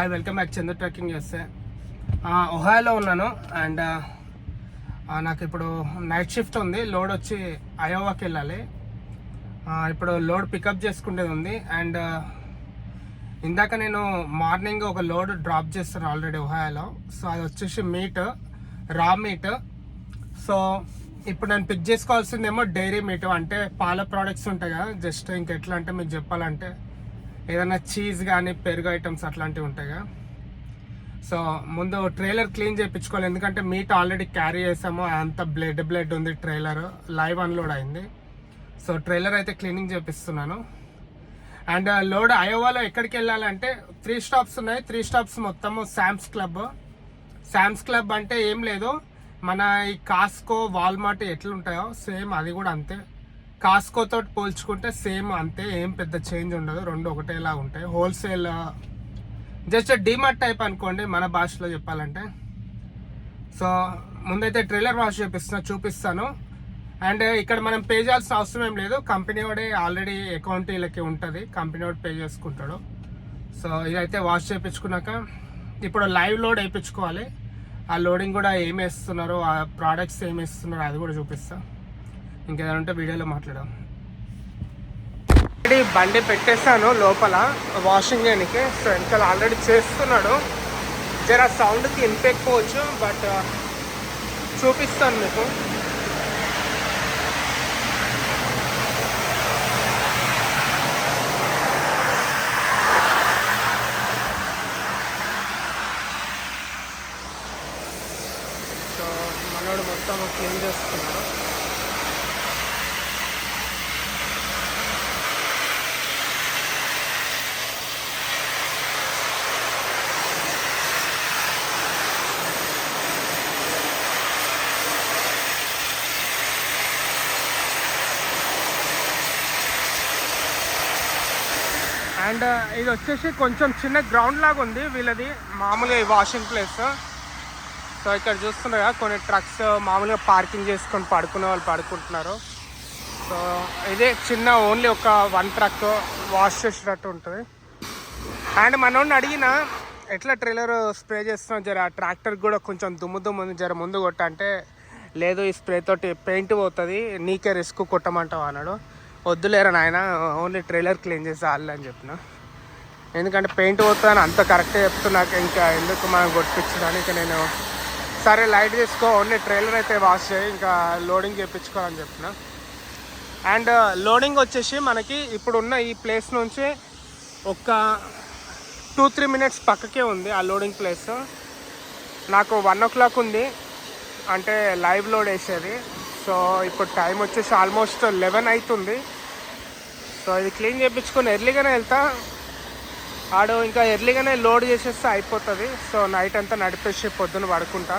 Hi, welcome back చంద్ర trekking చేస్తే. ఒహాయోలో ఉన్నాను and నాకు ఇప్పుడు నైట్ షిఫ్ట్ ఉంది. లోడ్ వచ్చి అయోవాకి వెళ్ళాలి. ఇప్పుడు లోడ్ పికప్ చేసుకునేది ఉంది. అండ్ ఇందాక నేను మార్నింగ్ ఒక లోడ్ డ్రాప్ చేస్తాను ఆల్రెడీ ఒహాయోలో. సో అది వచ్చేసి మీట్, రా మీట్. సో ఇప్పుడు నేను పిక్ చేసుకోవాల్సిందేమో డైరీ మీట్, అంటే పాల ప్రోడక్ట్స్ ఉంటాయి కదా. జస్ట్ ఇంకెట్లా అంటే మీకు చెప్పాలంటే ఏదైనా చీజ్ కానీ పెరుగు ఐటమ్స్ అట్లాంటివి ఉంటాయి కదా. సో ముందు ట్రైలర్ క్లీన్ చేయించుకోవాలి, ఎందుకంటే మీట్ ఆల్రెడీ క్యారీ చేసాము. అంత బ్లడ్ ఉంది. ట్రైలర్ లైవ్ అన్లోడ్ అయింది. సో ట్రైలర్ అయితే క్లీనింగ్ చేపిస్తున్నాను. అండ్ లోడ్ అయోవాలో ఎక్కడికి వెళ్ళాలంటే 3 స్టాప్స్ ఉన్నాయి. 3 స్టాప్స్ మొత్తము శామ్స్ క్లబ్. శామ్స్ క్లబ్ అంటే ఏం లేదు, మన ఈ కాస్కో, వాల్మార్ట్ ఎట్లుంటాయో సేమ్ అది కూడా అంతే. కాస్కోతో పోల్చుకుంటే సేమ్ అంతే, ఏం పెద్ద చేంజ్ ఉండదు. రెండు ఒకటేలా ఉంటాయి. హోల్సేల్ జస్ట్ డిమార్ట్ టైప్ అనుకోండి మన భాషలో చెప్పాలంటే. సో ముందైతే ట్రైలర్ వాష్ చూపిస్తాను. అండ్ ఇక్కడ మనం పే చేయాల్సిన అవసరం ఏం లేదు. కంపెనీ వాడే ఆల్రెడీ అకౌంట్ వీళ్ళకి ఉంటుంది, కంపెనీ వాడు పే చేసుకుంటాడు. సో ఇదైతే వాష్ చేయించుకున్నాక ఇప్పుడు లైవ్ లోడ్ వేయించుకోవాలి. ఆ లోడింగ్ కూడా ఏమి వేస్తున్నారు, ఆ ప్రోడక్ట్స్ ఏమి వేస్తున్నారు అది కూడా చూపిస్తాను. ఇంకేదైనా ఉంటే వీడియోలో మాట్లాడాం. ఆల్రెడీ బండి పెట్టేస్తాను లోపల వాషింగ్ చేయడానికి. సో వెనకాల ఆల్రెడీ చేస్తున్నాడు. జర సౌండ్కి వినిపించకపోవచ్చు, బట్ చూపిస్తాను మీకు. సో మనోడు మొత్తం క్లీన్ చేస్తున్నాడు. అండ్ ఇది వచ్చేసి కొంచెం చిన్న గ్రౌండ్ లాగా ఉంది వీళ్ళది, మామూలుగా ఈ వాషింగ్ ప్లేస్. సో ఇక్కడ చూస్తున్నారా కొన్ని ట్రక్స్ మామూలుగా పార్కింగ్ చేసుకొని పడుకునే వాళ్ళు పడుకుంటున్నారు. సో ఇదే చిన్న ఓన్లీ ఒక 1 ట్రక్ వాష్ చేసేటట్టు ఉంటుంది. అండ్ మనోడిని అడిగిన ఎట్లా ట్రైలర్ స్ప్రే చేస్తున్నాం, జర ట్రాక్టర్ కూడా కొంచెం దుమ్ము ఉంది, జర ముందు కొట్ట అంటే లేదు ఈ స్ప్రే తోటి పెయింట్ పోతుంది, నీకే రిస్క్ కొట్టమంటావు అన్నాడు. వద్దులేరా నాయన, ఓన్లీ ట్రైలర్ క్లీన్ చేసి ఆడలే అని చెప్పిన. ఎందుకంటే పెయింట్ పోతుందని అంత కరెక్ట్గా చెప్తున్నాక ఇంకా ఎందుకు మనం కొట్టించడానికి ఇక నేను సరే లైట్ తీసుకో, ఓన్లీ ట్రైలర్ అయితే వాష్ చేయి, ఇంకా లోడింగ్ చేయించుకోవాలని చెప్పిన. అండ్ లోడింగ్ వచ్చేసి మనకి ఇప్పుడున్న ఈ ప్లేస్ నుంచి ఒక 2-3 మినిట్స్ పక్కకే ఉంది ఆ లోడింగ్ ప్లేస్. నాకు 1 o'clock ఉంది అంటే లైవ్ లోడ్ వేసేది. సో ఇప్పుడు టైం వచ్చేసి ఆల్మోస్ట్ 11 అవుతుంది. సో ఇది క్లీన్ చేయించుకొని ఎర్లీగానే వెళ్తా. ఆడు ఇంకా ఎర్లీగానే లోడ్ చేసేస్తే అయిపోతుంది. సో నైట్ అంతా నడిపేసి పొద్దున్న పడుకుంటా.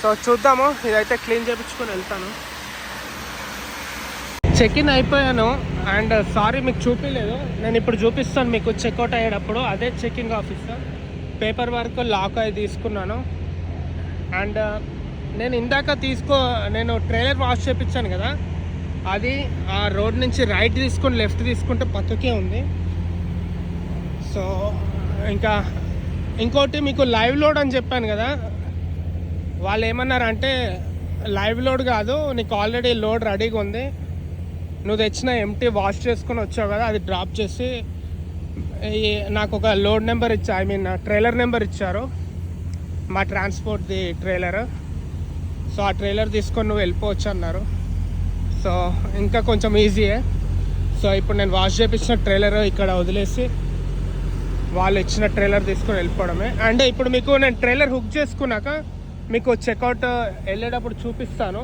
సో చూద్దాము, ఇదైతే క్లీన్ చేయించుకొని వెళ్తాను. చెక్-ఇన్ అయిపోయాను. అండ్ సారీ మీకు చూపించలేదు, నేను ఇప్పుడు చూపిస్తాను మీకు చెక్అవుట్ అయ్యేటప్పుడు. అదే checking officer. Paper work lock అయి తీసుకున్నాను. అండ్ నేను ఇందాక నేను ట్రైలర్ వాష్ చేయించాను కదా, అది ఆ రోడ్ నుంచి రైట్ తీసుకొని లెఫ్ట్ తీసుకుంటే పక్కకే ఉంది. సో ఇంకా ఇంకోటి మీకు లైవ్ లోడ్ అని చెప్పాను కదా, వాళ్ళు ఏమన్నారంటే లైవ్ లోడ్ కాదు, నీకు ఆల్రెడీ లోడ్ రెడీగా ఉంది, నువ్వు తెచ్చిన ఎంటీ వాష్ చేసుకొని వచ్చావు కదా, అది డ్రాప్ చేసి నాకు ఒక లోడ్ నెంబర్ ట్రైలర్ నెంబర్ ఇచ్చారు, మా ట్రాన్స్పోర్ట్ది ట్రైలర్. సో ఆ ట్రైలర్ తీసుకొని నువ్వు వెళ్ళిపోవచ్చు అన్నారు. సో ఇంకా కొంచెం ఈజీయే. సో ఇప్పుడు నేను వాష్ చేయించిన ట్రైలర్ ఇక్కడ వదిలేసి వాళ్ళు ఇచ్చిన ట్రైలర్ తీసుకొని వెళ్ళిపోవడమే. అండ్ ఇప్పుడు మీకు నేను ట్రైలర్ హుక్ చేసుకున్నాక మీకు చెక్అవుట్ వెళ్ళేటప్పుడు చూపిస్తాను.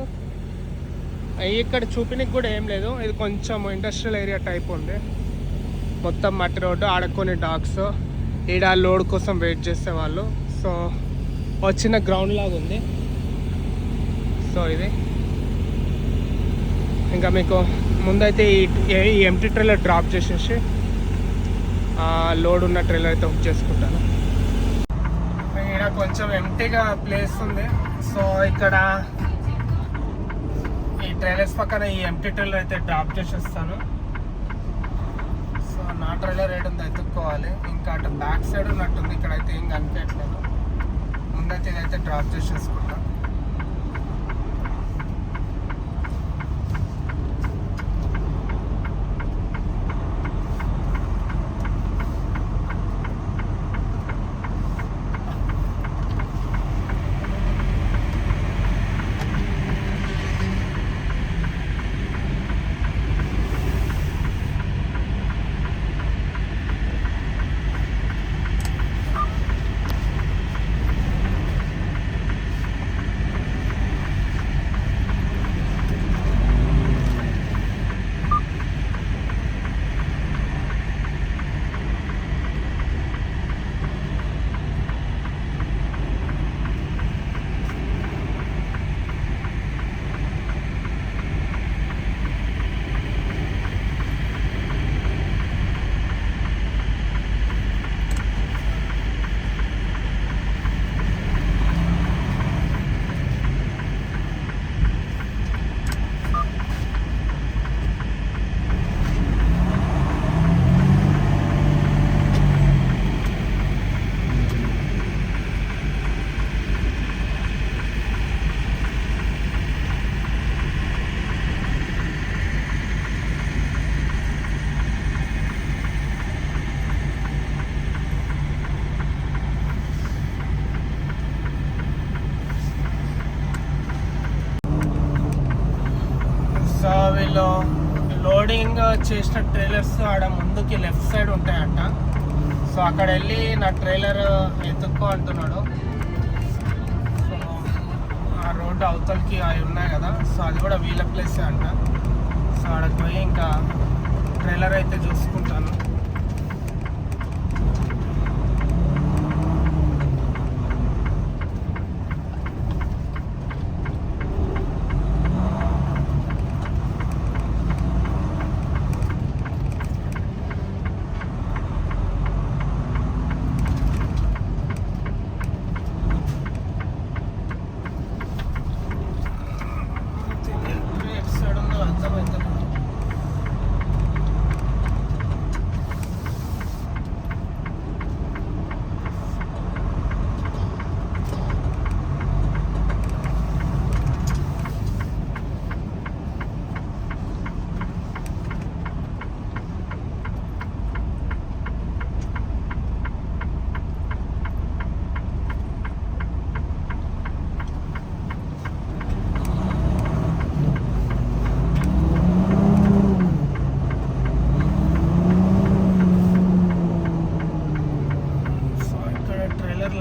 ఇక్కడ చూపినకి కూడా ఏం లేదు, ఇది కొంచెం ఇండస్ట్రియల్ ఏరియా టైప్ ఉంది, మొత్తం మట్టి రోడ్డు, ఆడ కొన్ని డాగ్స్, ఈడ లోడ్ కోసం వెయిట్ చేసేవాళ్ళు. సో చిన్న గ్రౌండ్ లాగా ఉంది. సో ఇది ఇంకా మీకు ముందైతే ఈ ఎంటీ ట్రైలర్ డ్రాప్ చేసేసి లోడ్ ఉన్న ట్రైలర్ అయితే హుక్ చేసుకుంటాను. ఇక్కడ కొంచెం ఎంటీగా ప్లేస్ ఉంది. సో ఇక్కడ ఈ ట్రైలర్స్ పక్కన ఈ ఎంటీ ట్రైలర్ అయితే డ్రాప్ చేసేస్తాను. సో నా ట్రైలర్ రేట్ ఉందో ఎత్తుక్కోవాలి. ఇంకా అటు బ్యాక్ సైడ్ ఉన్నట్టుంది, ఇక్కడైతే ఏం కనిపించట్లేదు. ముందైతే ఇదైతే డ్రాప్ చేసేసుకుంటాం. సో వీళ్ళు లోడింగ్ చేసిన ట్రైలర్స్ ఆడ ముందుకి లెఫ్ట్ సైడ్ ఉంటాయంట. సో అక్కడ వెళ్ళి నా ట్రైలర్ ఎత్తుక్కో అంటున్నాడు. సో ఆ రోడ్డు అవతలకి అవి ఉన్నాయి కదా, సో అది కూడా వీళ్ళ ప్లేసే అంట. సో అక్కడికి పోయి ఇంకా ట్రైలర్ అయితే చూసుకుంటాను.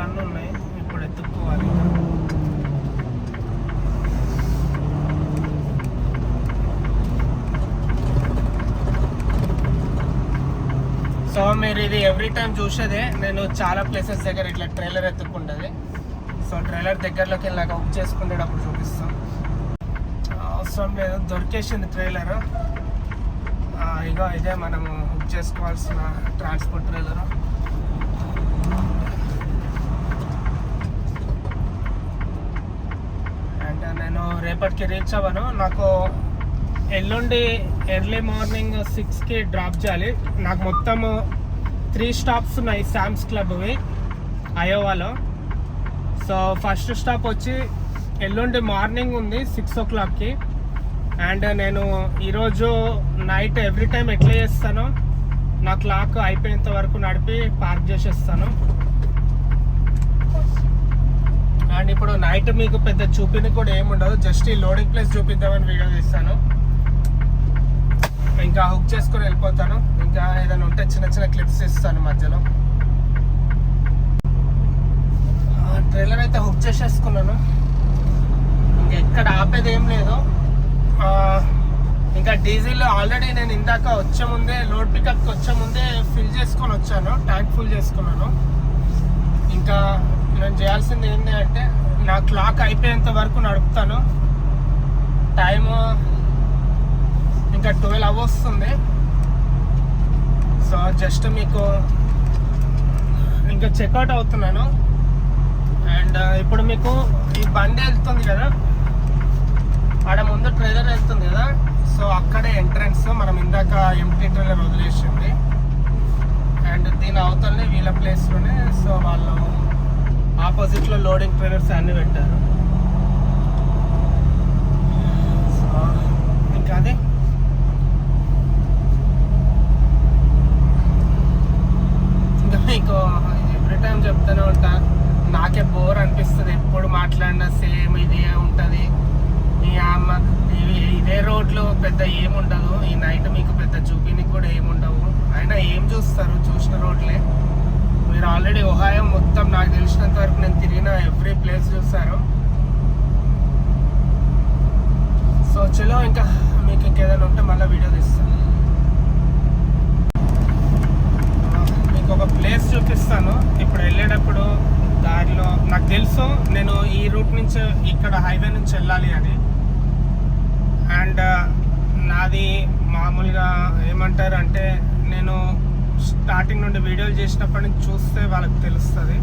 అన్నీ ఉన్నాయి, ఇప్పుడు ఎత్తుక్కోవాలి. సో మీరు ఇది ఎవ్రీ టైం చూసేదే, నేను చాలా ప్లేసెస్ దగ్గర ఇట్లా ట్రైలర్ ఎత్తుక్కుంటుంది. సో ట్రైలర్ దగ్గరలోకి వెళ్ళాక బుక్ చేసుకునేటప్పుడు చూపిస్తాం. అవసరం లేదు, దొరికేసింది ట్రైలర్. ఇగో ఇదే మనము బుక్ చేసుకోవాల్సిన ట్రాన్స్పోర్ట్ ట్రైలర్. నేను రేపటికి రీచ్ అవ్వను, నాకు ఎల్లుండి ఎర్లీ మార్నింగ్ 6కి డ్రాప్ చేయాలి. నాకు మొత్తం 3 స్టాప్స్ ఉన్నాయి శామ్స్ క్లబ్వి అయోవాలో. సో ఫస్ట్ స్టాప్ వచ్చి ఎల్లుండి మార్నింగ్ ఉంది 6 o'clockకి. అండ్ నేను ఈరోజు నైట్ ఎవ్రీ టైం ఎట్లా చేస్తానో నా క్లాక్ అయిపోయేంత వరకు నడిపి పార్క్ చేసేస్తాను. అండ్ ఇప్పుడు నైట్ మీకు పెద్ద చూపిని కూడా ఏముండదు, జస్ట్ ఈ లోడింగ్ ప్లేస్ చూపిద్దామని వీడియో తీస్తాను. ఇంకా హుక్ చేసుకొని వెళ్ళిపోతాను. ఇంకా ఏదైనా ఉంటే చిన్న చిన్న క్లిప్స్ ఇస్తాను మధ్యలో. ట్రైలర్ అయితే హుక్ చేసేసుకున్నాను, ఇంకెక్కడ ఆపేది ఏం లేదు. ఇంకా డీజిల్ ఆల్రెడీ నేను ఇందాక వచ్చే ముందే లోడ్ పికప్కి వచ్చే ముందే ఫిల్ చేసుకొని వచ్చాను, ట్యాంక్ ఫుల్ చేసుకున్నాను. ఇంకా నేను చేయాల్సింది ఏంటి అంటే నా క్లాక్ అయిపోయేంత వరకు నడుపుతాను. టైము ఇంకా 12 hours వస్తుంది. సో జస్ట్ మీకు ఇంకా చెక్అవుట్ అవుతున్నాను. అండ్ ఇప్పుడు మీకు ఈ బండి వెళ్తుంది కదా, ఆడ ముందు ట్రైలర్ వెళ్తుంది కదా, సో అక్కడే ఎంట్రన్స్ మనం ఇందాక ఎంటీ ట్రైలర్ వదిలేసింది. అండ్ దీని అవతలనే వీళ్ళ ప్లేస్లోనే సో వాళ్ళు ఆపోజిట్లో లోడింగ్ ట్రైలర్స్ అన్నీ పెట్టారు. సో ఇంకా అదే ఇంకా మీకు ఎవ్రీ టైం చెప్తూనే ఉంటా, నాకే బోర్ అనిపిస్తుంది ఎప్పుడు మాట్లాడినా సేమ్ ఇదే ఉంటుంది. ఇదే రోడ్లు పెద్ద ఏముండదు, ఈ నైట్ మీకు పెద్ద చూపినికి కూడా ఏముండవు. అయినా ఏం చూస్తారు, చూసిన రోడ్లే. మీరు ఆల్రెడీ ఒహాయో మొత్తం నాకు తెలిసినంత వరకు నేను తిరిగిన ఎవ్రీ ప్లేస్ చూస్తారు. సో చలో ఇంకా మీకు ఇంకేదైనా ఉంటే మళ్ళీ వీడియో తీస్తాను. మీకు ఒక ప్లేస్ చూపిస్తాను. ఇప్పుడు వెళ్ళేటప్పుడు దారిలో నాకు తెలుసు నేను ఈ రూట్ నుంచి ఇక్కడ హైవే నుంచి వెళ్ళాలి అని. అండ్ నాది మామూలుగా ఏమంటారు అంటే, నేను స్టార్టింగ్ నుండి వీడియోలు చేసినప్పటి నుంచి చూస్తే వాళ్ళకి తెలుస్తుంది.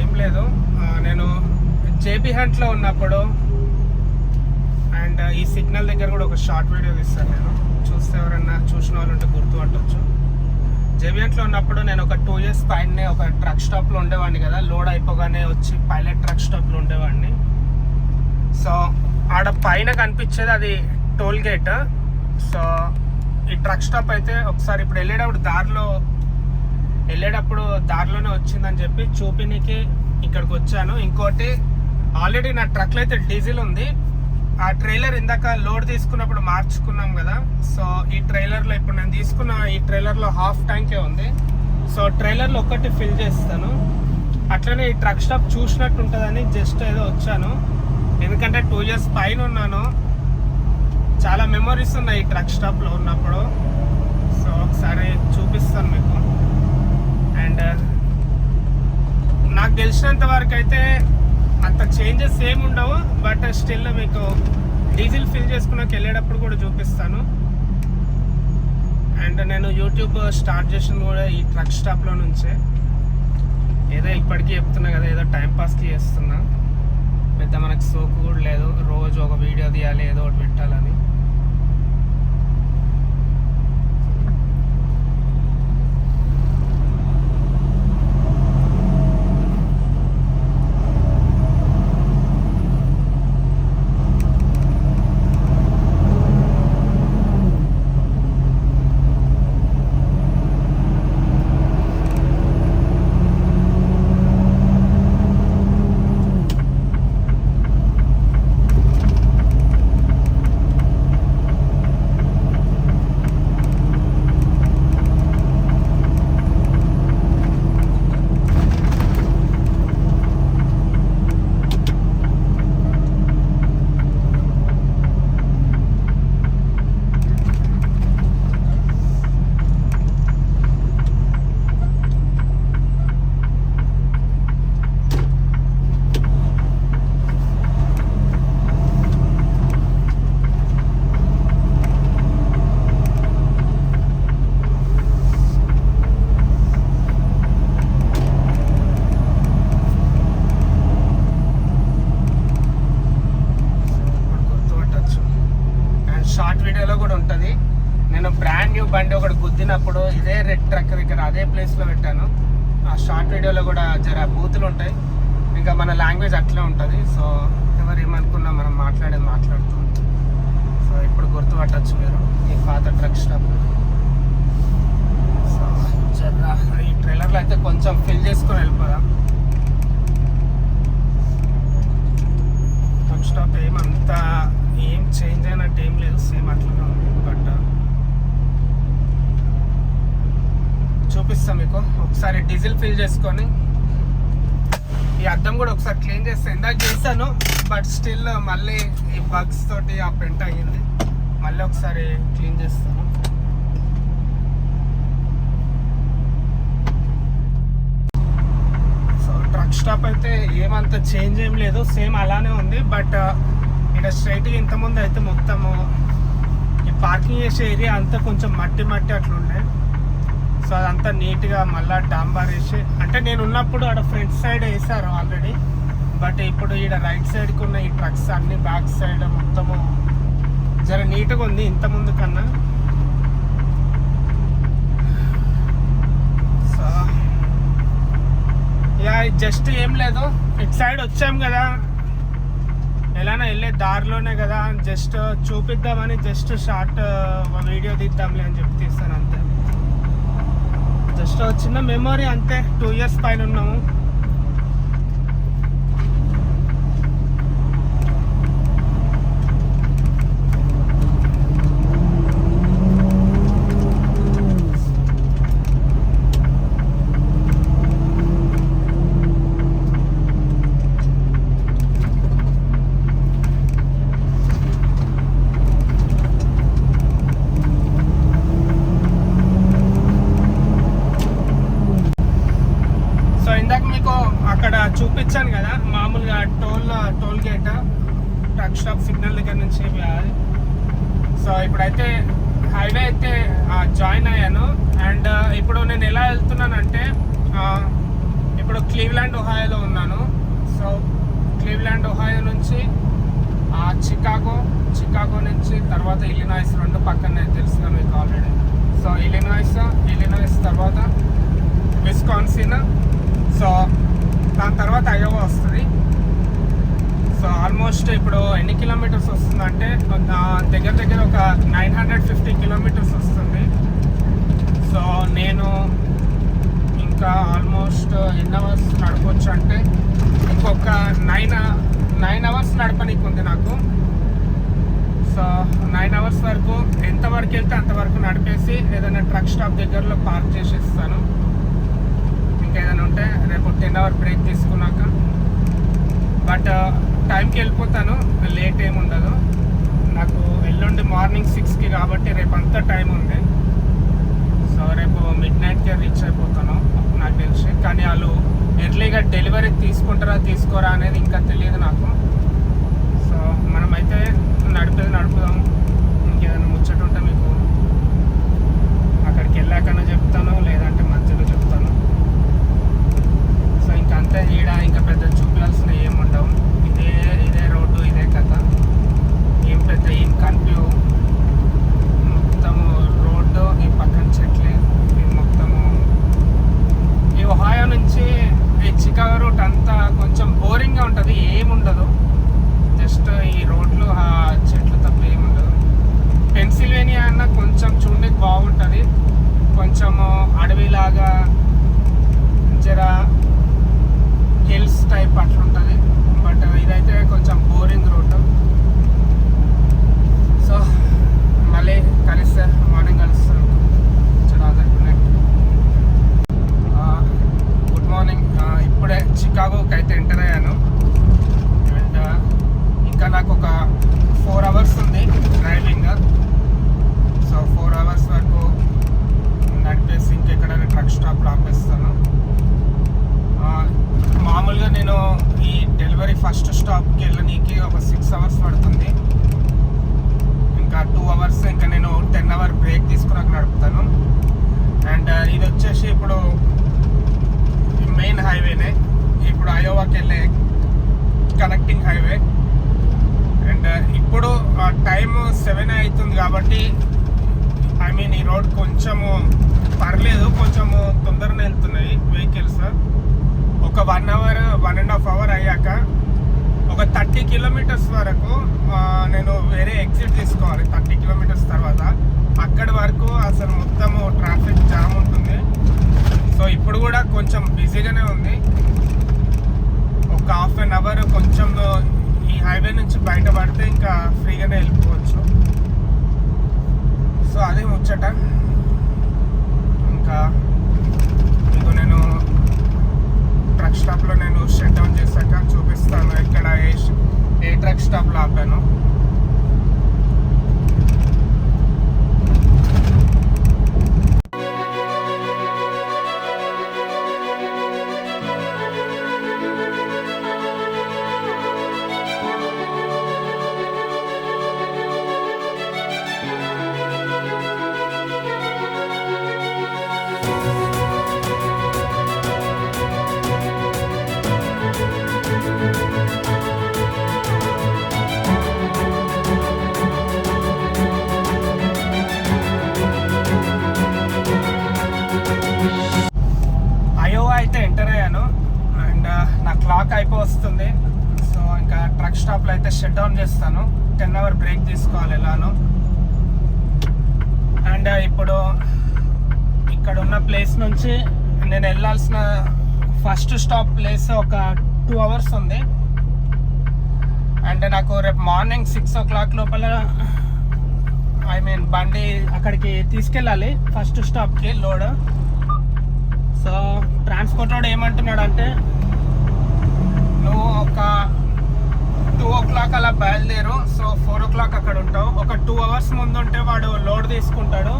ఏం లేదు, నేను జేబీ హంట్లో ఉన్నప్పుడు అండ్ ఈ సిగ్నల్ దగ్గర కూడా ఒక షార్ట్ వీడియో తీస్తాను. నేను చూస్తే ఎవరన్నా చూసిన వాళ్ళు ఉంటే గుర్తుపట్టవచ్చు. జేబీ హంట్లో ఉన్నప్పుడు నేను ఒక 2 years పైనే ఒక ట్రక్ స్టాప్లో ఉండేవాడిని కదా. లోడ్ అయిపోగానే వచ్చి పైలట్ ట్రక్ స్టాప్లో ఉండేవాడిని. సో ఆడ పైన కనిపించేది అది టోల్ గేట్. సో ఈ ట్రక్ స్టాప్ అయితే ఒకసారి ఇప్పుడు వెళ్ళేటప్పుడు దారిలోనే వచ్చిందని చెప్పి చూపినికి ఇక్కడికి వచ్చాను. ఇంకోటి, ఆల్రెడీ నా ట్రక్లో అయితే డీజిల్ ఉంది. ఆ ట్రైలర్ ఇందాక లోడ్ తీసుకున్నప్పుడు మార్చుకున్నాం కదా. సో ఈ ట్రైలర్లో ఇప్పుడు నేను తీసుకున్న ఈ ట్రైలర్లో హాఫ్ ట్యాంకే ఉంది. సో ట్రైలర్లో ఒక్కటి ఫిల్ చేస్తాను. అట్లనే ఈ ట్రక్ స్టాప్ చూసినట్టు ఉంటుందని జస్ట్ ఏదో వచ్చాను. ఎందుకంటే 2 years పైన ఉన్నాను, చాలా మెమరీస్ ఉన్నాయి ఈ ట్రక్ స్టాప్లో ఉన్నప్పుడు. సో ఒకసారి చూపిస్తాను మీకు. అండ్ నాకు తెలిసినంత వరకు అయితే అంత చేంజెస్ ఏమి ఉండవు, బట్ స్టిల్ మీకు డీజిల్ ఫిల్ చేసుకున్నాక వెళ్ళేటప్పుడు కూడా చూపిస్తాను. అండ్ నేను యూట్యూబ్ స్టార్ట్ చేసింది కూడా ఈ ట్రక్ స్టాప్లో నుంచే. ఏదో ఇప్పటికీ చెప్తున్నా కదా, ఏదో టైంపాస్కి చేస్తున్నా, పెద్ద మనకు సోకు కూడా లేదు. రోజు ఒక వీడియో తీయాలి, ఏదో ఒకటి పెట్టాలని. బండి ఒకటి గుద్దినప్పుడు ఇదే రెడ్ ట్రక్ దగ్గర అదే ప్లేస్లో పెట్టాను. ఆ షార్ట్ వీడియోలో కూడా జర బూతులు ఉంటాయి, ఇంకా మన లాంగ్వేజ్ అట్లే ఉంటుంది. సో ఎవరు ఏమనుకున్నా మనం మాట్లాడుతాం. సో ఇప్పుడు గుర్తుపట్టచ్చు మీరు ఈ పాత ట్రక్ స్టాప్. సో జర ఈ ట్రైలర్లో అయితే కొంచెం ఫిల్ చేసుకొని వెళ్ళిపోదాం. ట్రక్ స్టాప్ ఏం చేంజ్ అయినట్టు ఏం లేదు, సేమ్ అట్లనే ఉంది. బట్ చూపిస్తాం మీకు. ఒకసారి డీజిల్ ఫిల్ చేసుకొని ఈ అద్దం కూడా ఒకసారి క్లీన్ చేస్తాను. ఇందాక చేస్తాను, బట్ స్టిల్ మళ్ళీ ఈ బగ్స్ తోటి ఆ పెంట్ అయ్యింది. మళ్ళీ ఒకసారి క్లీన్ చేస్తాను. సో ట్రక్ స్టాప్ అయితే ఏమంత చేంజ్ ఏం లేదు, సేమ్ అలానే ఉంది. బట్ ఇక్కడ స్ట్రైట్గా ఇంతకుముందు అయితే మొత్తము ఈ పార్కింగ్ చేసే ఏరియా అంతా కొంచెం మట్టి అట్లుండే. సో అదంతా నీట్గా మళ్ళీ డాంబార్ వేసి, అంటే నేను ఉన్నప్పుడు ఆడ ఫ్రంట్ సైడ్ వేసారు ఆల్రెడీ. బట్ ఇప్పుడు ఈడ రైట్ సైడ్కి ఉన్న ఈ ట్రక్స్ అన్ని బ్యాక్ సైడ్ మొత్తము జర నీట్గా ఉంది ఇంత ముందు కన్నా. జస్ట్ ఏం లేదు, ఇటు సైడ్ వచ్చాం కదా, ఎలానో వెళ్ళే దారిలోనే కదా, జస్ట్ చూపిద్దామని జస్ట్ షార్ట్ వీడియో తీద్దాంలే అని చెప్పి తీస్తాను అంతే. జస్ట్ చిన్న మెమొరీ అంతే. 2 years పైన ఉన్నాము. అక్కడ చూపించాను కదా మామూలుగా toll gate truck stop signal దగ్గర నుంచి. సో ఇప్పుడైతే హైవే అయితే జాయిన్ అయ్యాను. అండ్ ఇప్పుడు నేను ఎలా వెళ్తున్నానంటే, ఇప్పుడు క్లీవ్లాండ్ ఒహాయోలో ఉన్నాను. సో క్లీవ్లాండ్ ఒహాయో నుంచి చికాగో నుంచి తర్వాత ఇలినాయిస్, 2 పక్కనే తెలుసుగా మీకు ఆల్రెడీ. సో ఇలినాయిస్ తర్వాత విస్కాన్సిన్, సో దాని తర్వాత అయోవా వస్తుంది. సో ఆల్మోస్ట్ ఇప్పుడు ఎన్ని కిలోమీటర్స్ వస్తుందంటే దగ్గర ఒక 950 కిలోమీటర్స్ వస్తుంది. సో నేను ఇంకా ఆల్మోస్ట్ ఎన్ని అవర్స్ నడపచ్చు అంటే ఇంకొక 9 అవర్స్ నడపనీకి ఉంది నాకు. సో 9 అవర్స్ వరకు ఎంతవరకు వెళ్తే అంతవరకు నడిపేసి ఏదైనా ట్రక్ స్టాప్ దగ్గరలో పార్క్ చేసేస్తాను. ఇంకేదైనా ఉంటే రేపు 10 hour బ్రేక్ తీసుకున్నాక. బట్ టైంకి వెళ్ళిపోతాను, లేట్ ఏమి ఉండదు నాకు. ఎల్లుండి మార్నింగ్ 6కి కాబట్టి రేపు అంతా టైం ఉంది. సో రేపు midnightకే రీచ్ అయిపోతాను నాకు తెలిసి. కానీ వాళ్ళు ఎర్లీగా డెలివరీ తీసుకుంటారా తీసుకోరా అనేది ఇంకా తెలియదు నాకు. సో మనమైతే నడుపుదాం. ఇంకేదైనా ముచ్చట ఉంటే మీకు అక్కడికి వెళ్ళాకనే చెప్తాను, లేదంటే మధ్యలో చెప్తాను. సో ఇంకంతే, ఇంకా పెద్ద చూపించాల్సిన ఏం ఉండవు. ఇదే రోడ్డు, ఇదే కథ. ఏం కనిపించవు. మొత్తము రోడ్డు, ఈ పక్కన చెట్లే. మొత్తము ఈ ఒహాయో నుంచి ఈ చికాగో రూట్ అంతా కొంచెం బోరింగ్గా ఉంటుంది, ఏముండదు. జస్ట్ ఈ రోడ్లు, చెట్లు తప్ప ఏముండదు. పెన్సిల్వేనియా అన్న కొంచెం చూడడానికి బాగుంటుంది, కొంచెము అడవిలాగా జరా హిల్స్ టైప్ అట్లుంటుంది. బట్ ఇదైతే కొంచెం బోరింగ్ రూట్. సో మళ్ళీ కలిస్తే మార్నింగ్ కలుస్తాను. Good morning. ఇప్పుడే చికాగోకి అయితే ఎంటర్ అయ్యాను. అండ్ ఇంకా నాకు ఒక 4 hours ఉంది డ్రైవింగ్. సో 4 hours వరకు నడిపేసి ఇంకెక్కడైనా ట్రక్ స్టాప్లో ఆపేస్తాను. మామూలుగా నేను ఈ డెలివరీ ఫస్ట్ స్టాప్కి వెళ్ళనీకి ఒక 6 hours పడుతుంది. ఇంకా 2 hours ఇంకా నేను 10 hour బ్రేక్ తీసుకున్నాక నడుపుతాను. అండ్ ఇది వచ్చేసి ఇప్పుడు మెయిన్ హైవేనే, ఇప్పుడు అయోవాకి వెళ్ళే కనెక్టింగ్ హైవే. అండ్ ఇప్పుడు టైం 7 అవుతుంది కాబట్టి ఈ రోడ్ కొంచెము పర్లేదు, కొంచెము తొందరగా వెళ్తున్నాయి వెహికల్స్. ఒక 1.5 hour అయ్యాక ఒక 30 kilometers వరకు నేను వేరే ఎగ్జిట్ తీసుకోవాలి. 30 kilometers తర్వాత అక్కడి వరకు అసలు మొత్తము ట్రాఫిక్ జామ్ ఉంటుంది. సో ఇప్పుడు కూడా కొంచెం బిజీగానే ఉంది. ఒక 1/2 hour కొంచెం ఈ హైవే నుంచి బయటపడితే ఇంకా ఫ్రీగానే వెళ్ళిపోవచ్చు. సో అదే ముచ్చట. ఇంకా మీకు నేను ట్రక్ స్టాప్లో నేను షట్ డౌన్ చేశాక చూపిస్తాను ఇక్కడ ఏ ట్రక్ స్టాప్లో ఆపాను. అయితే షట్ డౌన్ చేస్తాను. 10 hour బ్రేక్ తీసుకోవాలి ఎలానో. అండ్ ఇప్పుడు ఇక్కడ ఉన్న ప్లేస్ నుంచి నేను వెళ్ళాల్సిన ఫస్ట్ స్టాప్ ప్లేస్ ఒక 2 hours ఉంది. అండ్ నాకు రేపు మార్నింగ్ 6 o'clock లోపల బండి అక్కడికి తీసుకెళ్ళాలి ఫస్ట్ స్టాప్కి లోడ్. సో ట్రాన్స్పోర్ట్ వాడు ఏమంటున్నాడు అంటే, నువ్వు ఒక 2 o'clock అలా బయలుదేరు, సో 4 o'clock అక్కడ ఉంటావు. ఒక 2 hours ముందు ఉంటే వాడు లోడ్ తీసుకుంటాడు.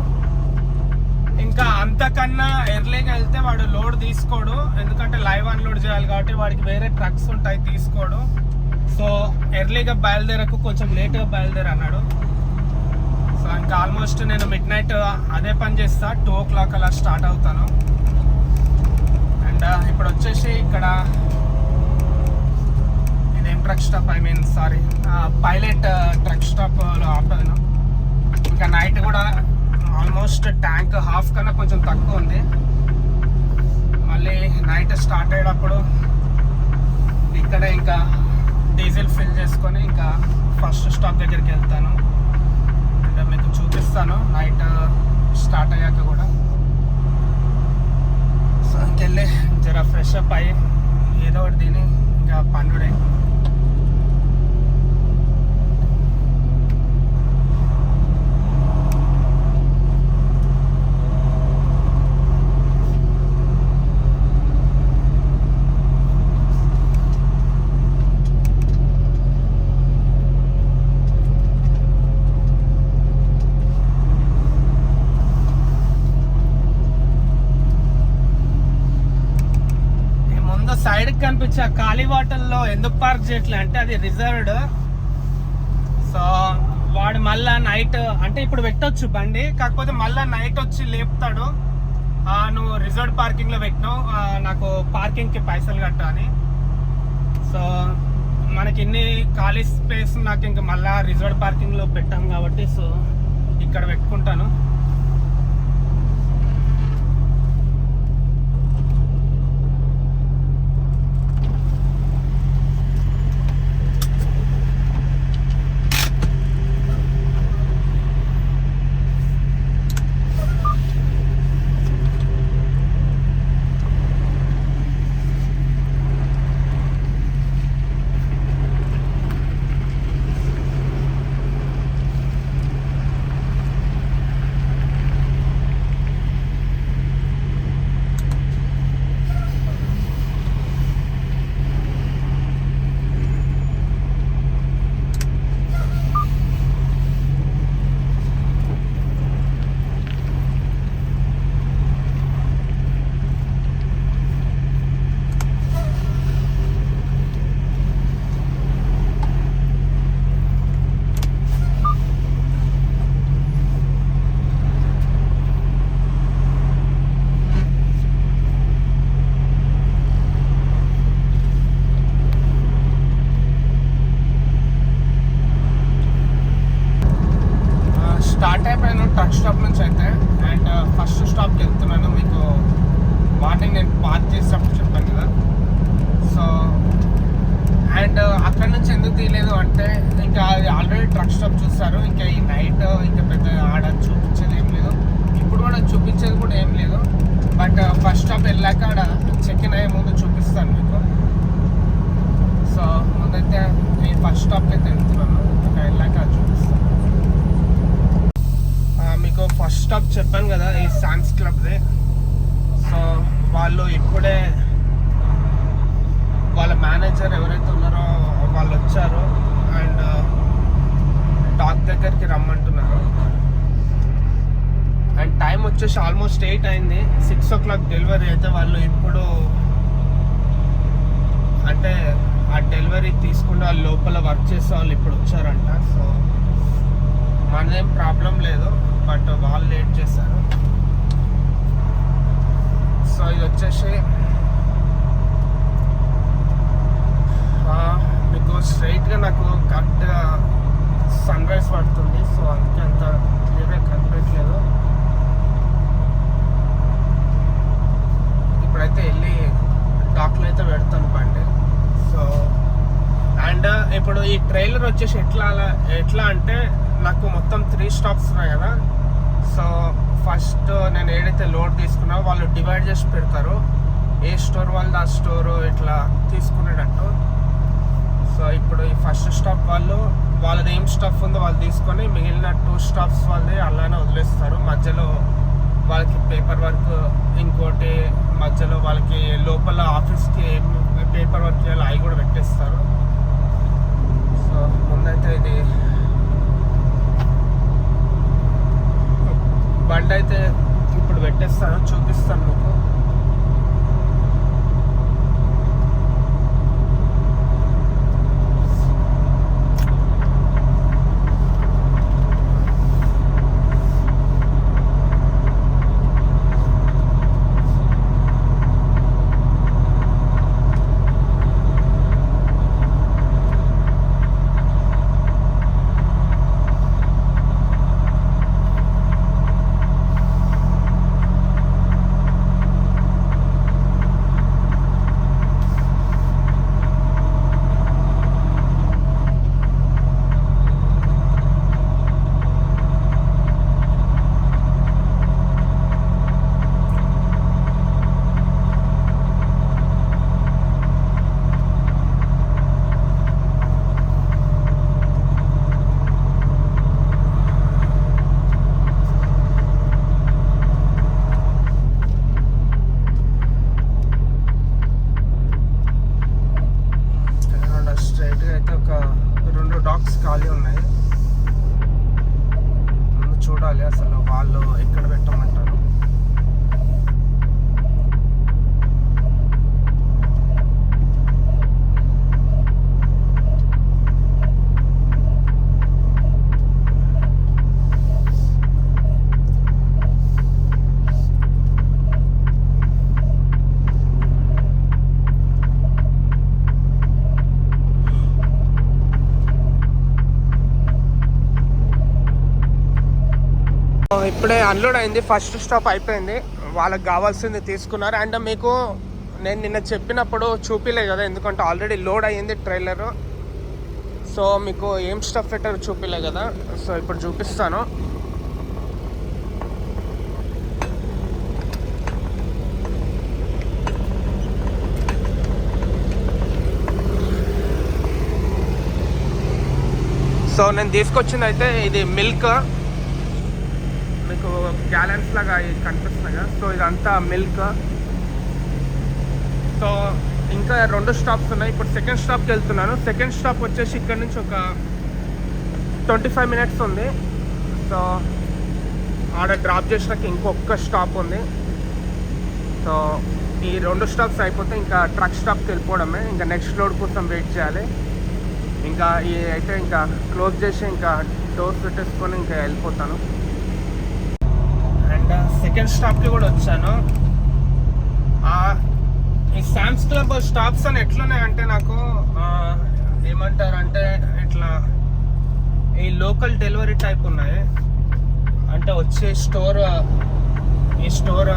ఇంకా అంతకన్నా ఎర్లీగా వెళ్తే వాడు లోడ్ తీసుకోడు, ఎందుకంటే లైవ్ అన్లోడ్ చేయాలి కాబట్టి వాడికి వేరే ట్రక్స్ ఉంటాయి, తీసుకోడు. సో ఎర్లీగా బయలుదేరకు, కొంచెం లేట్గా బయలుదేరు అన్నాడు. సో ఇంకా ఆల్మోస్ట్ నేను మిడ్ నైట్ అదే పని చేస్తా. 2 o'clock అలా స్టార్ట్ అవుతాను. అండ్ ఇప్పుడు వచ్చేసి ఇక్కడ ఇదేం ట్రక్ స్టాప్, పైలట్ ట్రక్ స్టాప్లో ఆపాను. ఇంకా నైట్ కూడా ఆల్మోస్ట్ ట్యాంక్ హాఫ్ కన్నా కొంచెం తక్కువ ఉంది. మళ్ళీ నైట్ స్టార్ట్ అయ్యేటప్పుడు ఇక్కడ ఇంకా డీజిల్ ఫిల్ చేసుకొని ఇంకా ఫస్ట్ స్టాప్ దగ్గరికి వెళ్తాను. అంటే మీకు చూపిస్తాను నైట్ స్టార్ట్ అయ్యాక కూడా. సో ఇంకెళ్ళి జర ఫ్రెష్ అప్ అయ్యి ఏదో ఒకటి తిని ఇంకా పండుడే. సైడ్కి కనిపించే ఖాళీ వాటర్లో ఎందుకు పార్క్ చేయట్లే అంటే అది రిజర్వ్డ్. సో వాడు మళ్ళా నైట్ అంటే ఇప్పుడు పెట్టొచ్చు బండి, కాకపోతే మళ్ళీ నైట్ వచ్చి లేపుతాడు, నువ్వు రిజర్వ్డ్ పార్కింగ్లో పెట్టినావు, నాకు పార్కింగ్కి పైసలు కట్టు అని. సో మనకి ఇన్ని ఖాళీ స్పేస్ నాకు ఇంకా మళ్ళీ రిజర్వ్డ్ పార్కింగ్లో పెట్టాం కాబట్టి సో ఇక్కడ పెట్టుకుంటాను. స్టార్ట్ అయిపోయాను ట్రక్ స్టాప్ నుంచి అయితే. అండ్ ఫస్ట్ స్టాప్కి వెళ్తున్నాను. మీకు మార్నింగ్ నేను పార్క్ చేసేటప్పుడు చెప్పాను కదా. సో అండ్ అక్కడ నుంచి ఎందుకు తీయలేదు అంటే, ఇంకా అది ఆల్రెడీ ట్రక్ స్టాప్ చూస్తారు, ఇంకా ఈ నైట్ ఇంకా పెద్ద ఆడ చూపించేది ఏం లేదు, ఇప్పుడు కూడా చూపించేది కూడా ఏం లేదు. బట్ ఫస్ట్ స్టాప్ వెళ్ళాక ఆడ చెక్ ఇన్ అయ్యే ముందు చూపిస్తాను మీకు. సో ముందైతే ఈ ఫస్ట్ స్టాప్కి అయితే వెళ్తున్నాను, అక్కడ వెళ్ళాక అది చూపిస్తాను మీకు. ఫస్ట్ స్టాప్ చెప్పాను కదా ఈ సామ్స్ క్లబ్దే. సో వాళ్ళు ఇప్పుడే వాళ్ళ మేనేజర్ ఎవరైతే ఉన్నారో వాళ్ళు వచ్చారు అండ్ డాక్ దగ్గరికి రమ్మంటున్నారు. అండ్ టైం వచ్చేసి ఆల్మోస్ట్ 8 అయింది. 6 o'clock డెలివరీ అయితే వాళ్ళు ఇప్పుడు అంటే ఆ డెలివరీ తీసుకుని వాళ్ళు లోపల వర్క్ చేసే వాళ్ళు ఇప్పుడు వచ్చారంట. సో మనదేం ప్రాబ్లం లేదు, బట్ వాళ్ళు లేట్ చేశారు. సో ఇది వచ్చేసి మీకు స్ట్రైట్గా నాకు కరెక్ట్గా సన్ రైజ్ పడుతుంది. సో అందుకే అంత క్లియర్గా కనిపించలేదు. ఇప్పుడైతే వెళ్ళి డాక్లో అయితే పెడతాను బండి. సో అండ్ ఇప్పుడు ఈ ట్రైలర్ వచ్చేసి ఎట్లా అంటే నాకు మొత్తం 3 స్టాప్స్ ఉన్నాయి కదా. సో ఫస్ట్ నేను ఏదైతే లోడ్ తీసుకున్నా వాళ్ళు డివైడ్ చేసి పెడతారు, ఏ స్టోర్ వాళ్ళది ఆ స్టోరు ఇట్లా తీసుకునేటట్టు. సో ఇప్పుడు ఈ ఫస్ట్ స్టాప్ వాళ్ళది ఏం స్టఫ్ ఉందో వాళ్ళు తీసుకొని మిగిలిన 2 స్టాప్స్ వాళ్ళది అలానే వదిలేస్తారు. మధ్యలో వాళ్ళకి పేపర్ వర్క్, ఇంకోటి మధ్యలో వాళ్ళకి లోపల ఆఫీస్కి ఏం పేపర్ వర్క్ చేయాలో అవి కూడా పెట్టేస్తారు. సో ముందైతే ఇది బండి అయితే ఇప్పుడు పెట్టేస్తాను, చూపిస్తాను మీకు. అయితే ఒక 2 డాక్స్ ఖాళీ ఉన్నాయి. ముందు చూడాలి అసలు వాళ్ళు ఎక్కడ పెట్టమంటారు. ఇప్పుడే అన్లోడ్ అయింది, ఫస్ట్ స్టాప్ అయిపోయింది. వాళ్ళకి కావాల్సింది తీసుకున్నారు. అండ్ మీకు నేను నిన్న చెప్పినప్పుడు చూపిలే కదా, ఎందుకంటే ఆల్రెడీ లోడ్ అయ్యింది ట్రైలరు. సో మీకు ఏం స్టఫ్ పెట్టారో చూపిలే కదా. సో ఇప్పుడు చూపిస్తాను. సో నేను తీసుకొచ్చింది అయితే ఇది మిల్క్, మీకు గ్యాలన్స్ లాగా కనిపిస్తున్నాయి కదా. సో ఇదంతా మిల్క్. సో ఇంకా 2 స్టాప్స్ ఉన్నాయి. ఇప్పుడు సెకండ్ స్టాప్కి వెళ్తున్నాను. సెకండ్ స్టాప్ వచ్చేసి ఇక్కడ నుంచి ఒక 25 మినిట్స్ ఉంది. సో ఆడ డ్రాప్ చేసినాక ఇంకొక స్టాప్ ఉంది. సో ఈ 2 స్టాప్స్ అయిపోతే ఇంకా ట్రక్ స్టాప్కి వెళ్ళిపోవడమే. ఇంకా నెక్స్ట్ లోడ్ కోసం వెయిట్ చేయాలి. ఇంకా ఈ అయితే ఇంకా క్లోజ్ చేసి ఇంకా డోర్స్ పెట్టేసుకొని ఇంకా వెళ్ళిపోతాను. అండ్ సెకండ్ స్టాప్కి కూడా వచ్చాను. ఈ శామ్స్ క్లబ్ స్టాప్స్ అని ఎట్లున్నాయి అంటే నాకు ఏమంటారంటే ఇట్లా ఈ లోకల్ డెలివరీ టైప్ ఉన్నాయి. అంటే వచ్చే ఈ స్టోర్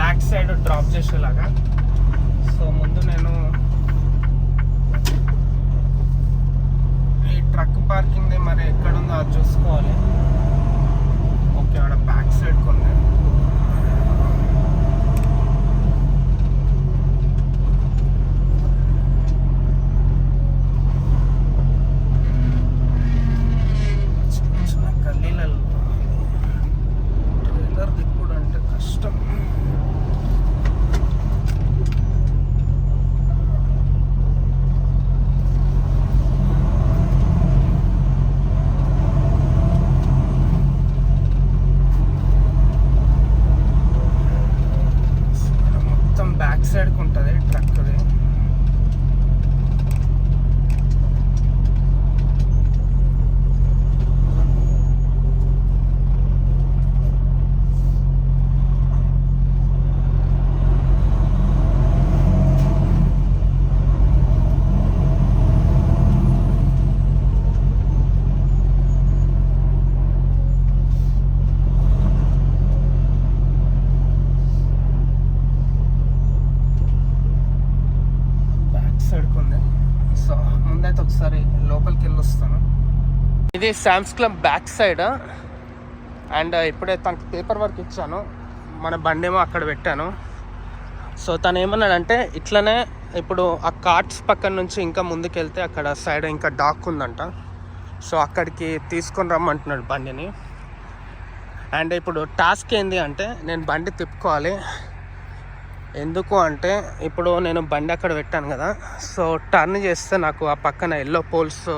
బ్యాక్ సైడ్ డ్రాప్ చేసేలాగా. సో ముందు నేను ఈ ట్రక్ పార్కింగ్ మరి ఎక్కడుందో అది చూసుకోవాలి. ఓకే, ఆడ బ్యాక్ సైడ్ కొన్ని గల్లీలలో ట్రైలర్ దిప్పుడు అంటే కష్టం. ఇది శామ్స్ క్లబ్ బ్యాక్ సైడ్. అండ్ ఇప్పుడే తనకి పేపర్ వర్క్ ఇచ్చాను, మన బండేమో అక్కడ పెట్టాను. సో తను ఏమన్నాడంటే ఇట్లనే ఇప్పుడు ఆ కార్ట్స్ పక్కన నుంచి ఇంకా ముందుకెళ్తే అక్కడ సైడ్ ఇంకా డాక్ ఉందంట. సో అక్కడికి తీసుకొని రమ్మంటున్నాడు బండిని. అండ్ ఇప్పుడు టాస్క్ ఏంది అంటే నేను బండి తిప్పుకోవాలి. ఎందుకు అంటే ఇప్పుడు నేను బండి అక్కడ పెట్టాను కదా, సో టర్న్ చేస్తే నాకు ఆ పక్కన ఎల్లో పోల్స్,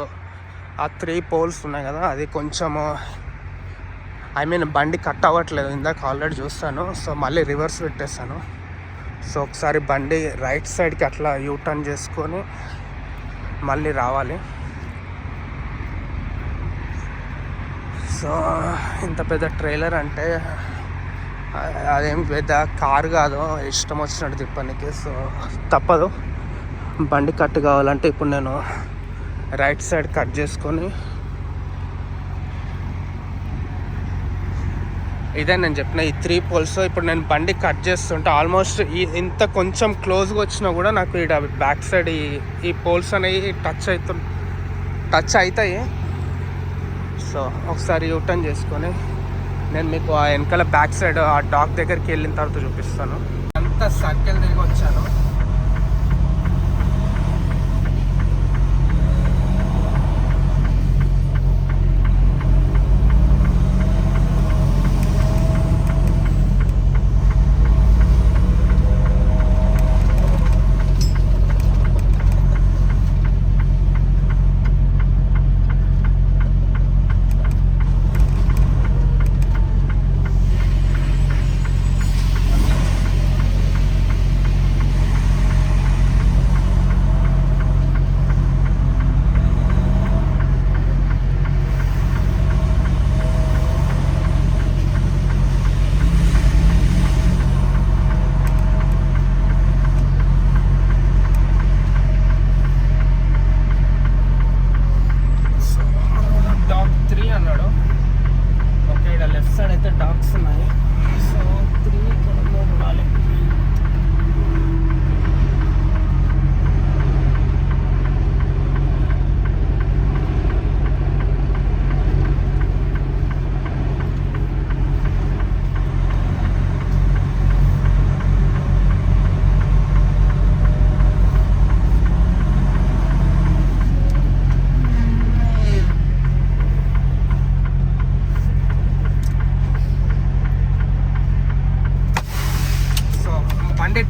ఆ 3 పోల్స్ ఉన్నాయి కదా, అది కొంచెము బండి కట్ అవ్వట్లేదు. ఇందాక ఆల్రెడీ చూస్తాను. సో మళ్ళీ రివర్స్ పెట్టేస్తాను. సో ఒకసారి బండి రైట్ సైడ్కి అట్లా యూటర్న్ చేసుకొని మళ్ళీ రావాలి. సో ఇంత పెద్ద ట్రైలర్ అంటే అదేం పెద్ద కారు కాదు, ఇష్టం వచ్చినట్టు తిప్పడానికి. సో తప్పదు, బండి కట్ కావాలంటే ఇప్పుడు నేను రైట్ సైడ్ కట్ చేసుకొని, ఇదే నేను చెప్పిన ఈ 3 పోల్స్. ఇప్పుడు నేను బండి కట్ చేస్తుంటే ఆల్మోస్ట్ ఇంత కొంచెం క్లోజ్గా వచ్చినా కూడా నాకు ఇక్కడ బ్యాక్ సైడ్ ఈ పోల్స్ అనేవి టచ్ అవుతాయి. సో ఒకసారి యూటర్న్ చేసుకొని నేను మీకు ఆ వెనకాల బ్యాక్ సైడ్ ఆ డాక్ దగ్గరికి వెళ్ళిన తర్వాత చూపిస్తాను. అంతా సర్కిల్ తిరిగి వచ్చాను.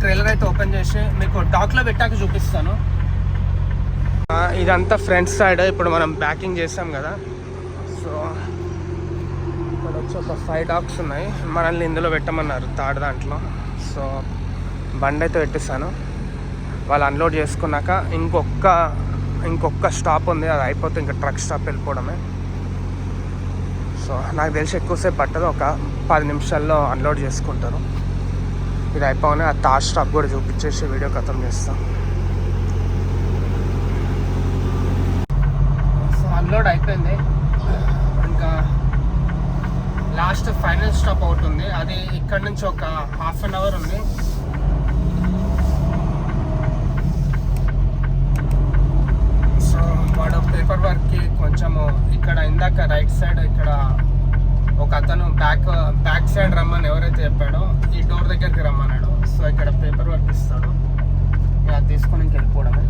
ట్రైలర్ అయితే ఓపెన్ చేసి మీకు డాక్లో పెట్టాక చూపిస్తాను. ఇదంతా ఫ్రంట్ సైడ్. ఇప్పుడు మనం బ్యాకింగ్ చేసాం కదా, సో ఇక్కడ వచ్చి ఒక 5 డాక్స్ ఉన్నాయి. మనల్ని ఇందులో పెట్టమన్నారు థర్డ్ దాంట్లో. సో బండి అయితే పెట్టిస్తాను. వాళ్ళు అన్లోడ్ చేసుకున్నాక ఇంకొక స్టాప్ ఉంది, అది అయిపోతే ఇంకా ట్రక్ స్టాప్ వెళ్ళిపోవడమే. సో నాకు తెలిసి ఎక్కువసేపు పట్టదు, ఒక 10 నిమిషాల్లో అన్లోడ్ చేసుకుంటారు. ఇది అయిపోగానే ఆ థర్డ్ స్టాప్ కూడా చూపించేసి వీడియో ఖతం చేస్తాం. సో అన్లోడ్ అయిపోయింది. ఇంకా లాస్ట్ ఫైనల్ స్టాప్ ఒకటి ఉంది, అది ఇక్కడ నుంచి ఒక ½ an hour ఉంది. సో వాడు పేపర్ వర్క్కి కొంచెము ఇక్కడ ఇందాక రైట్ సైడ్ ఇక్కడ ఒక అతను బ్యాక్ సైడ్ రమ్మని ఎవరైతే చెప్పాడో ఈ డోర్ దగ్గరికి రమ్మన్నాడు. సో ఇక్కడ పేపర్ వర్క్ ఇస్తాడు, అది తీసుకొని ఇంకెళ్ళిపోవడమే.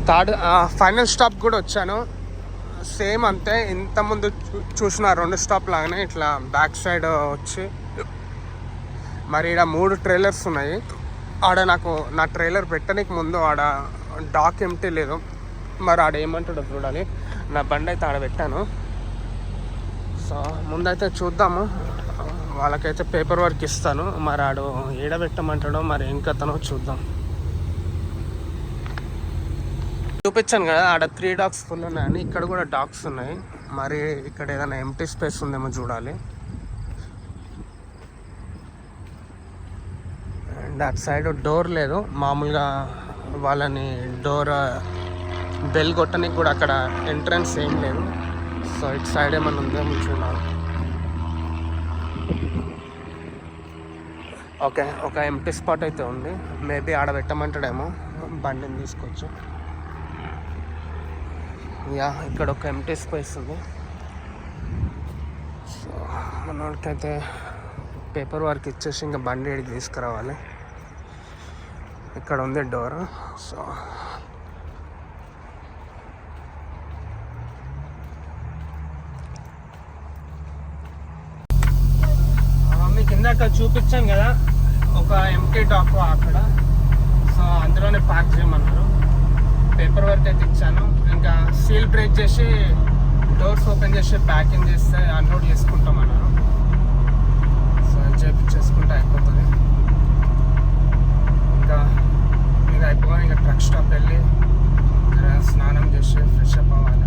థర్డ్ ఫైనల్ స్టాప్ కూడా వచ్చాను. సేమ్ అంతే, ఇంతకుముందు చూసిన 2 స్టాప్ లాగానే ఇట్లా బ్యాక్ సైడ్ వచ్చి మరి ఇక్కడ 3 ట్రైలర్స్ ఉన్నాయి. ఆడ నాకు నా ట్రైలర్ పెట్టడానికి ముందు ఆడ డాక్ ఎంటీ లేదు, మరి ఆడ ఏమంటాడో చూడాలి. నా బండి అయితే ఆడ పెట్టాను. సో ముందైతే చూద్దాము, వాళ్ళకైతే పేపర్ వర్క్ ఇస్తాను. మరి ఆడు ఏడ పెట్టమంటాడో మరి ఏం కథనో చూద్దాం. చూపించాను కదా ఆడ 3 డాగ్స్ ఫుల్ ఉన్నాయని, ఇక్కడ కూడా డాగ్స్ ఉన్నాయి. మరి ఇక్కడ ఏదైనా ఎంటీ స్పేస్ ఉందేమో చూడాలి. అండ్ అటు సైడ్ డోర్ లేదు, మామూలుగా వాళ్ళని డోర్ బెల్ కొట్టడానికి కూడా అక్కడ ఎంట్రన్స్ ఏం లేదు. సో ఇటు సైడ్ ఏమన్నా ఉందేమో చూడాలి. ఓకే, ఒక ఎంటీ స్పాట్ అయితే ఉంది, మేబీ ఆడ పెట్టమంటాడేమో, బండిని తీసుకోవచ్చు. ఇక్కడ ఒక ఎంటీ స్పేస్ ఉంది. సో మనోడికైతే పేపర్ వర్క్ ఇచ్చేసి ఇంకా బండి ఏడికి తీసుకురావాలి. ఇక్కడ ఉంది డోర్. సో మీకు ఇందాక చూపించాను కదా ఒక ఎంటీ డాక్ అక్కడ, సో అందులోనే పార్క్ చేయమన్నారు. పేపర్ వర్క్ అయితే ఇచ్చాను. ఇంకా సీల్ బ్రేక్ చేసి డోర్స్ ఓపెన్ చేసి ప్యాకింగ్ చేస్తే అన్లోడ్ చేసుకుంటాం అన్నారు. సో చేపించేసుకుంటే అయిపోతుంది. ఇంకా అయిపోగానే ఇంకా ట్రక్ స్టాప్ వెళ్ళి స్నానం చేసి ఫ్రెష్ అప్ అవ్వాలి.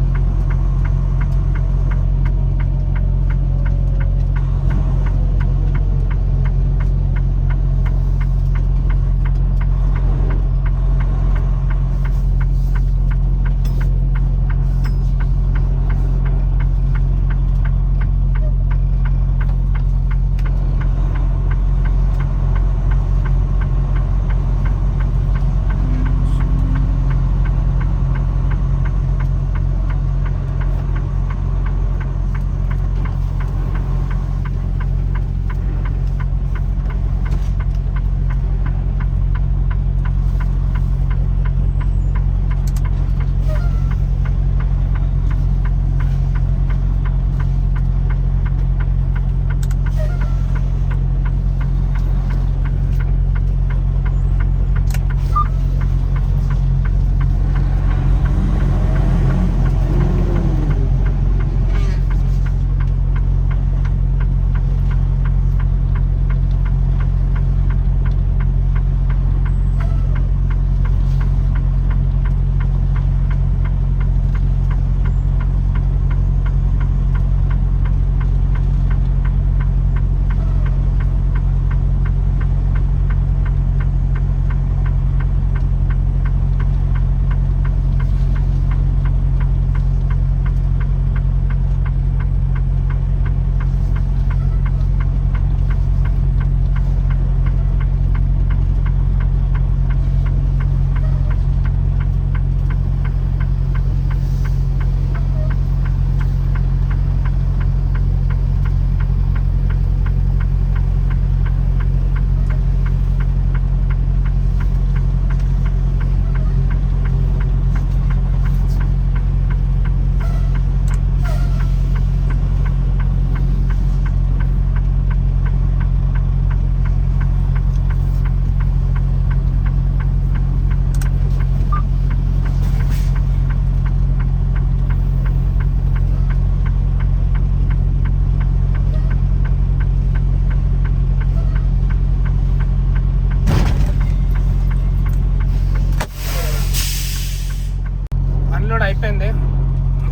అయిపోయింది.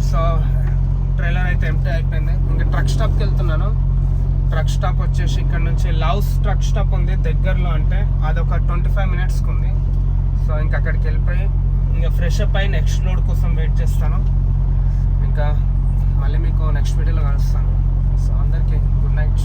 సో ట్రైలర్ అయితే ఎంటీ అయిపోయింది. ఇంకా ట్రక్ స్టాప్కి వెళ్తున్నాను. ట్రక్ స్టాప్ వచ్చేసి ఇక్కడ నుంచి లవ్స్ ట్రక్ స్టాప్ ఉంది దగ్గరలో, అంటే అదొక 25 మినిట్స్కి ఉంది. సో ఇంకా అక్కడికి వెళ్ళిపోయి ఇంకా ఫ్రెష్ అప్ అయి నెక్స్ట్ లోడ్ కోసం వెయిట్ చేస్తాను. ఇంకా మళ్ళీ మీకు నెక్స్ట్ వీడియోలో కలుస్తాను. సో అందరికీ గుడ్ నైట్.